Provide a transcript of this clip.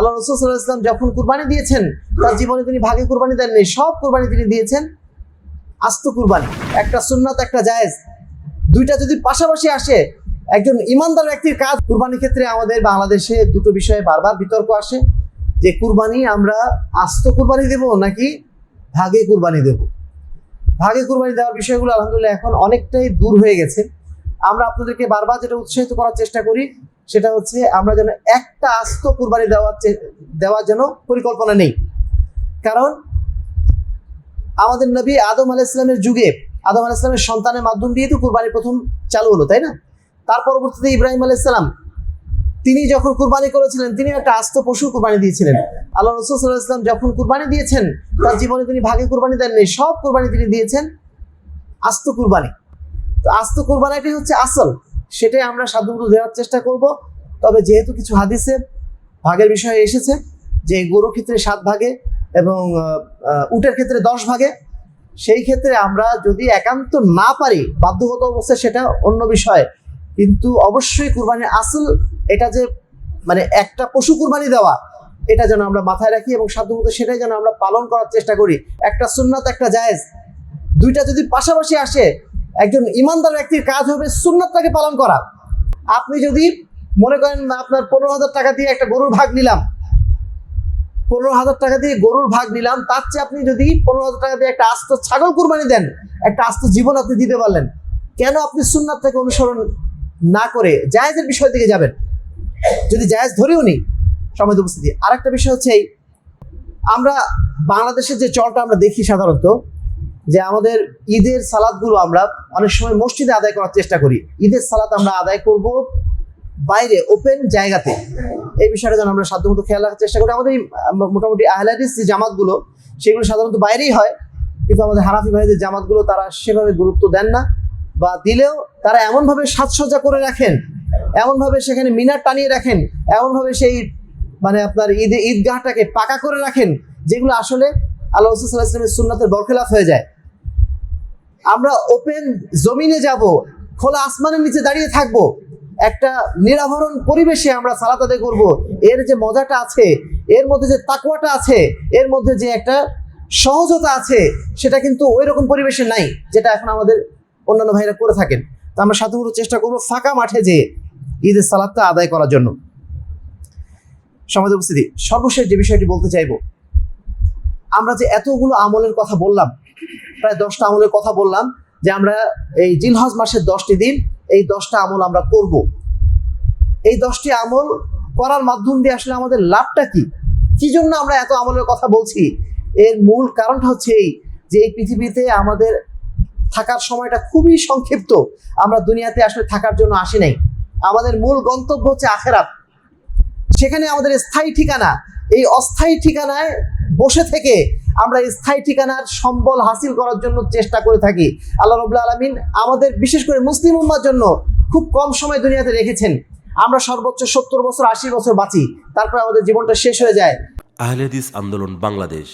আল্লাহ রাসূল সাল্লাল্লাহু আলাইহি ওয়াসাল্লাম যখন কুরবানি দিয়েছেন, তার জীবনে তিনি ভাগে কুরবানি দেননি, সব কুরবানি তিনি দিয়েছেন আস্ত কুরবানি। একটা সুন্নাত, একটা জায়েজ, দুইটা যদি পাশাপাশি আসে, একজন ইমানদার ব্যক্তির কাজ। কুরবানির ক্ষেত্রে আমাদের বাংলাদেশে দুটো বিষয়ে বারবার বিতর্ক আসে যে কুরবানি আমরা আস্ত কুরবানি দেব নাকি ভাগে কুরবানি দেব। ভাগে কুরবানি দেওয়ার বিষয়গুলো আলহামদুলিল্লাহ এখন অনেকটাই দূর হয়ে গেছে। আমরা আপনাদেরকে বারবার যেটা উৎসাহিত করার চেষ্টা করি সেটা হচ্ছে আমরা যেন একটা আস্ত কুরবানি দেওয়ার যেন পরিকল্পনা নেই। কারণ আমাদের নবী আদম আলাইহিস সালামের যুগে আদম আলাইহিস সালামের সন্তানের মাধ্যম দিয়ে তো কুরবানি প্রথম চালু হলো, তাই না? তার পরবর্তীতে ইব্রাহিম আলাইহিস সালাম তিনি যখন কুরবানি করেছিলেন, তিনি একটা আস্ত পশু কুরবানি দিয়েছিলেন। আল্লাহ রাসূল সাল্লাল্লাহু আলাইহি ওয়াসাল্লাম যখন কুরবানি দিয়েছেন, তার জীবনে তিনি ভাগে কুরবানি দেননি, সব কুরবানি তিনি দিয়েছেন আস্ত কুরবানি। তো আস্ত কুরবানিটাই হচ্ছে আসল, সেটাই আমরা সাধ্যমতো দেওয়ার চেষ্টা করব। তবে যেহেতু কিছু হাদিসে ভাগের বিষয়ে এসেছে যে গরুর ক্ষেত্রে 7 ভাগে এবং উটের ক্ষেত্রে 10 ভাগে, সেই ক্ষেত্রে আমরা যদি একান্ত না পারি, বাধ্যগত অবস্থায়, সেটা অন্য বিষয়। কিন্তু অবশ্যই কুরবানির আসল এটা যে মানে একটা পশু কুরবানি দেওয়া, এটা যেন আমরা মাথায় রাখি এবং সাধ্যমতো সেটাই যেন আমরা পালন করার চেষ্টা করি। একটা সুন্নাত, একটা জায়েজ, দুইটা যদি পাশাপাশি আসে, একজন ইমানদার ব্যক্তির কাজ হবে সুন্নাতটাকে পালন করা। আপনি যদি মনে করেন আপনার 15,000 টাকা দিয়ে একটা গরুর ভাগ নিলাম, 15,000 টাকা দিয়ে গরুর ভাগ নিলাম, তার চেয়ে আপনি যদি 15,000 টাকা দিয়ে একটা আস্ত ছাগল কুরবানি দেন, একটা আস্ত জীবন আপনি দিতে পারলেন। কেন আপনি সুন্নাতটাকে অনুসরণ না করে জায়েজের বিষয় দিকে যাবেন? যদি জায়েজ ধরেও নেই সমাজ উপস্থিতি। আরেকটা বিষয় হচ্ছে এই, আমরা বাংলাদেশের যে চলটা আমরা দেখি সাধারণত, যে আমাদের ঈদের সালাতগুলো আমরা অনেক সময় মসজিদে আদায় করার চেষ্টা করি। ঈদের সালাত আমরা আদায় করব বাইরে ওপেন জায়গাতে, এই বিষয়টা যেন আমরা সাধ্যমতো খেয়াল রাখার চেষ্টা করি। আমাদের মোটামুটি আহলে হাদিস যে জামাতগুলো, সেগুলো সাধারণত বাইরেই হয়, কিন্তু আমাদের হানাফি ভাইদের জামাতগুলো তারা সেভাবে গুরুত্ব দেন না, বা দিলেও তারা এমনভাবে সাজসজ্জা করে রাখেন, এমনভাবে সেখানে মিনার টানিয়ে রাখেন, এমনভাবে সেই মানে আপনার ঈদগাহটাকে পাকা করে রাখেন, যেগুলো আসলে আল্লাহ রাসূল সাল্লাল্লাহু আলাইহি ওয়াসাল্লামের সুন্নাতের বরখেলাফ হয়ে যায়। আমরা ওপেন জমিনে যাব, খোলা আসমানের নিচে দাঁড়িয়ে থাকব, একটা নিরাভরণ পরিবেশে আমরা সালাত আদায় করব। এর যে মজাটা আছে, এর মধ্যে যে তাকওয়াটা আছে, এর মধ্যে যে একটা সহজতা আছে, সেটা কিন্তু ওই রকম পরিবেশে নাই যেটা এখন আমাদের অন্যান্য ভাইরা করে থাকেন। তো আমরা সাধারণত চেষ্টা করব ফাঁকা মাঠে যেয়ে ঈদের সালাতটা আদায় করার জন্য। সমাজের উপস্থিতি, সর্বশেষ যে বিষয়টি বলতে চাইব, আমরা যে এতগুলো আমলের কথা বললাম, প্রায় 10টা আমলের কথা বললাম, যে আমরা এই জিলহজ মাসের 10টি দিন এই 10টা আমল আমরা করব। এই 10টি আমল করার মাধ্যম দিয়ে আসলে আমাদের লাভটা কি, কি জন্য আমরা এত আমলের কথা বলছি? এর মূল কারণটা হচ্ছে এই যে এই পৃথিবীতে আমাদের থাকার সময়টা খুবই সংক্ষিপ্ত। আমরা দুনিয়াতে আসলে থাকার জন্য আসি নাই, আমাদের মূল গন্তব্য হচ্ছে আখিরাত। সেখানে আমাদের স্থায়ী ঠিকানা। এই অস্থায়ী ঠিকানায় বসে থেকে আমরা স্থায়ী ঠিকানার সম্বল হাসিল করার জন্য চেষ্টা করে থাকি। আল্লাহ রাব্বুল আলামিন আমাদের বিশেষ করে মুসলিম উম্মার জন্য খুব কম সময় দুনিয়াতে রেখেছেন। আমরা সর্বোচ্চ 70 বছর 80 বছর বাঁচি, তারপর আমাদের জীবনটা শেষ হয়ে যায়। আহলে হাদিস আন্দোলন বাংলাদেশ।